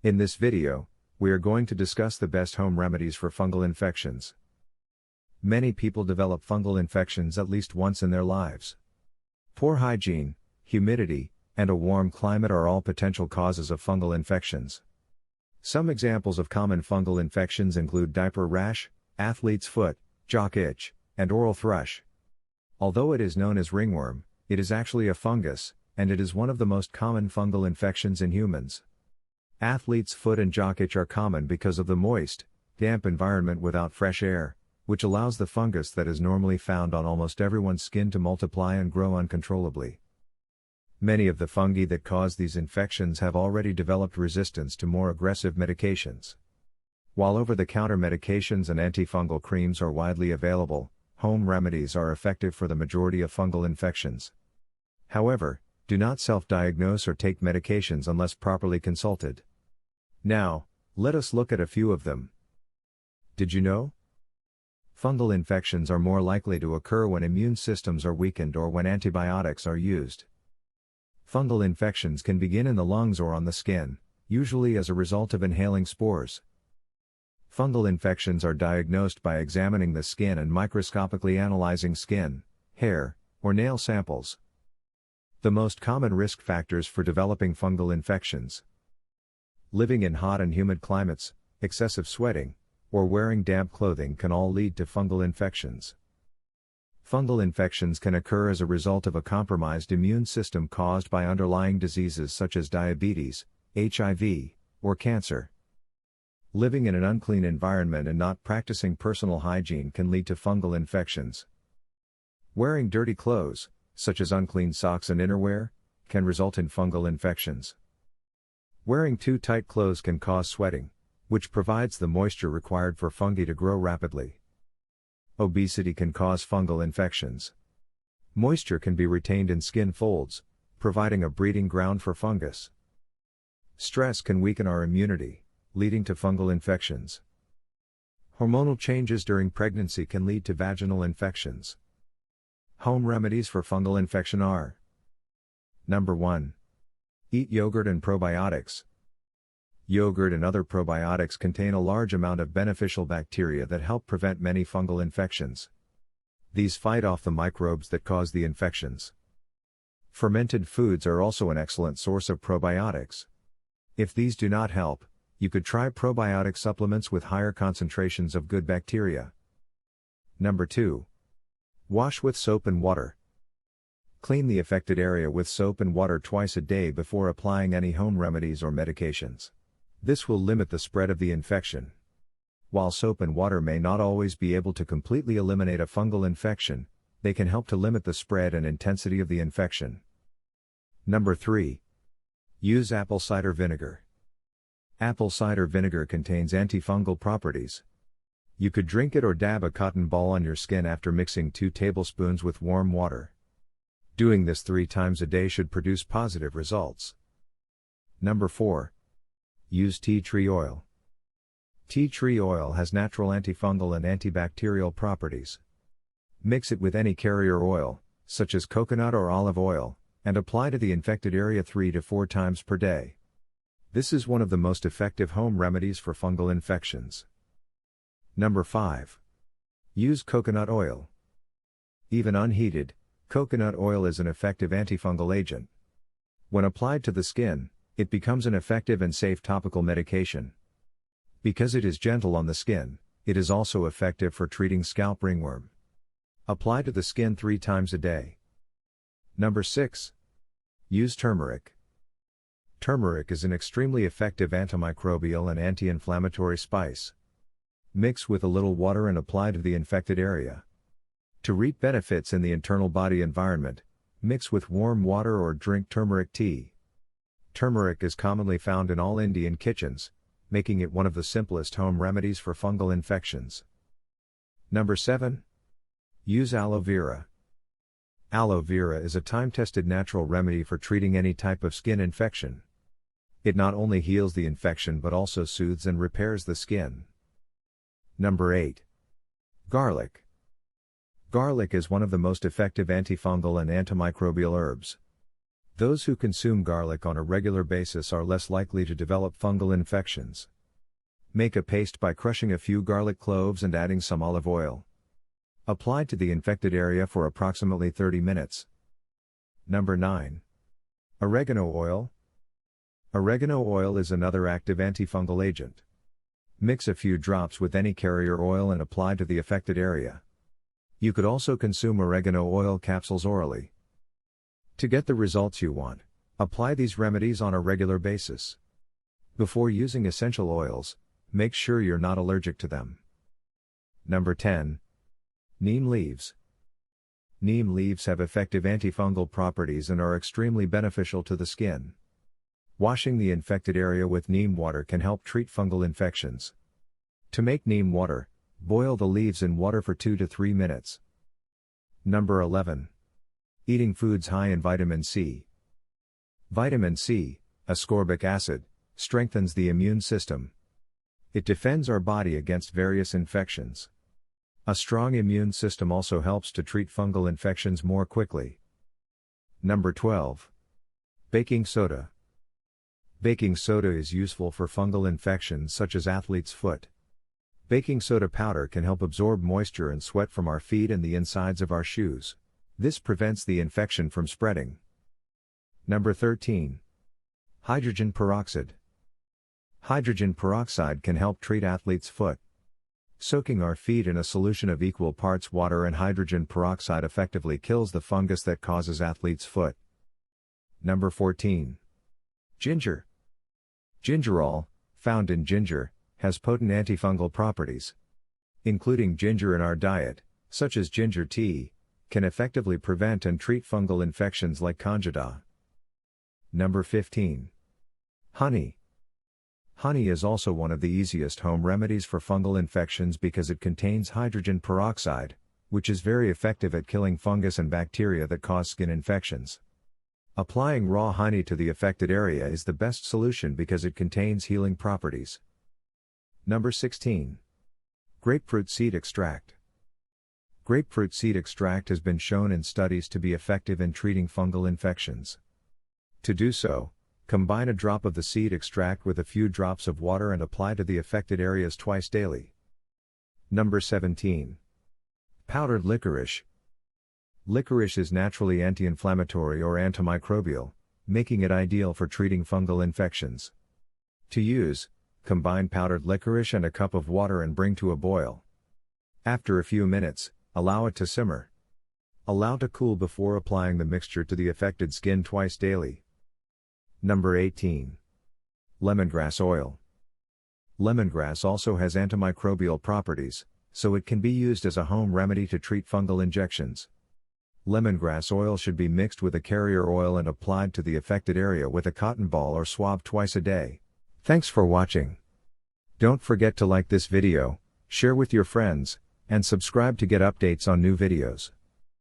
In this video, we are going to discuss the best home remedies for fungal infections. Many people develop fungal infections at least once in their lives. Poor hygiene, humidity, and a warm climate are all potential causes of fungal infections. Some examples of common fungal infections include diaper rash, athlete's foot, jock itch, and oral thrush. Although it is known as ringworm, it is actually a fungus, and it is one of the most common fungal infections in humans. Athlete's foot and jock itch are common because of the moist, damp environment without fresh air, which allows the fungus that is normally found on almost everyone's skin to multiply and grow uncontrollably. Many of the fungi that cause these infections have already developed resistance to more aggressive medications. While over-the-counter medications and antifungal creams are widely available, home remedies are effective for the majority of fungal infections. However, do not self-diagnose or take medications unless properly consulted. Now, let us look at a few of them. Did you know? Fungal infections are more likely to occur when immune systems are weakened or when antibiotics are used. Fungal infections can begin in the lungs or on the skin, usually as a result of inhaling spores. Fungal infections are diagnosed by examining the skin and microscopically analyzing skin, hair, or nail samples. The most common risk factors for developing fungal infections: living in hot and humid climates, excessive sweating, or wearing damp clothing can all lead to fungal infections. Fungal infections can occur as a result of a compromised immune system caused by underlying diseases such as diabetes, HIV, or cancer. Living in an unclean environment and not practicing personal hygiene can lead to fungal infections. Wearing dirty clothes, such as unclean socks and innerwear, can result in fungal infections. Wearing too tight clothes can cause sweating, which provides the moisture required for fungi to grow rapidly. Obesity can cause fungal infections. Moisture can be retained in skin folds, providing a breeding ground for fungus. Stress can weaken our immunity, leading to fungal infections. Hormonal changes during pregnancy can lead to vaginal infections. Home remedies for fungal infection are: Number 1. Eat yogurt and probiotics. Yogurt and other probiotics contain a large amount of beneficial bacteria that help prevent many fungal infections. These fight off the microbes that cause the infections. Fermented foods are also an excellent source of probiotics. If these do not help, you could try probiotic supplements with higher concentrations of good bacteria. Number 2. Wash with soap and water. Clean the affected area with soap and water twice a day before applying any home remedies or medications. This will limit the spread of the infection. While soap and water may not always be able to completely eliminate a fungal infection, they can help to limit the spread and intensity of the infection. Number 3. Use apple cider vinegar. Apple cider vinegar contains antifungal properties. You could drink it or dab a cotton ball on your skin after mixing 2 tablespoons with warm water. Doing this 3 times a day should produce positive results. Number 4. Use tea tree oil. Tea tree oil has natural antifungal and antibacterial properties. Mix it with any carrier oil, such as coconut or olive oil, and apply to the infected area 3 to 4 times per day. This is one of the most effective home remedies for fungal infections. Number 5. Use coconut oil. Even unheated, coconut oil is an effective antifungal agent. When applied to the skin, it becomes an effective and safe topical medication. Because it is gentle on the skin, it is also effective for treating scalp ringworm. Apply to the skin 3 times a day. Number 6. Use turmeric. Turmeric is an extremely effective antimicrobial and anti-inflammatory spice. Mix with a little water and apply to the infected area. To reap benefits in the internal body environment, mix with warm water or drink turmeric tea. Turmeric is commonly found in all Indian kitchens, making it one of the simplest home remedies for fungal infections. Number 7. Use aloe vera. Aloe vera is a time-tested natural remedy for treating any type of skin infection. It not only heals the infection but also soothes and repairs the skin. Number 8. Garlic. Garlic is one of the most effective antifungal and antimicrobial herbs. Those who consume garlic on a regular basis are less likely to develop fungal infections. Make a paste by crushing a few garlic cloves and adding some olive oil. Apply to the infected area for approximately 30 minutes. Number 9. Oregano oil. Oregano oil is another active antifungal agent. Mix a few drops with any carrier oil and apply to the affected area. You could also consume oregano oil capsules orally. To get the results you want, apply these remedies on a regular basis. Before using essential oils, make sure you're not allergic to them. Number 10. Neem leaves. Neem leaves have effective antifungal properties and are extremely beneficial to the skin. Washing the infected area with neem water can help treat fungal infections. To make neem water, boil the leaves in water for 2 to 3 minutes. Number 11. Eating foods high in vitamin C. Vitamin C, ascorbic acid, strengthens the immune system. It defends our body against various infections. A strong immune system also helps to treat fungal infections more quickly. Number 12. Baking soda. Baking soda is useful for fungal infections such as athlete's foot. Baking soda powder can help absorb moisture and sweat from our feet and the insides of our shoes. This prevents the infection from spreading. Number 13. Hydrogen peroxide. Hydrogen peroxide can help treat athlete's foot. Soaking our feet in a solution of equal parts water and hydrogen peroxide effectively kills the fungus that causes athlete's foot. Number 14. Ginger. Gingerol, found in ginger, has potent antifungal properties. Including ginger in our diet, such as ginger tea, can effectively prevent and treat fungal infections like Candida. Number 15. Honey. Honey is also one of the easiest home remedies for fungal infections because it contains hydrogen peroxide, which is very effective at killing fungus and bacteria that cause skin infections. Applying raw honey to the affected area is the best solution because it contains healing properties. Number 16. Grapefruit seed extract. Grapefruit seed extract has been shown in studies to be effective in treating fungal infections. To do so, combine a drop of the seed extract with a few drops of water and apply to the affected areas twice daily. Number 17. Powdered licorice. Licorice is naturally anti-inflammatory or antimicrobial, making it ideal for treating fungal infections. To use, combine powdered licorice and a cup of water and bring to a boil. After a few minutes, allow it to simmer. Allow to cool before applying the mixture to the affected skin twice daily. Number 18. Lemongrass oil. Lemongrass also has antimicrobial properties, so it can be used as a home remedy to treat fungal injections. Lemongrass oil should be mixed with a carrier oil and applied to the affected area with a cotton ball or swab twice a day. Thanks for watching. Don't forget to like this video, share with your friends, and subscribe to get updates on new videos.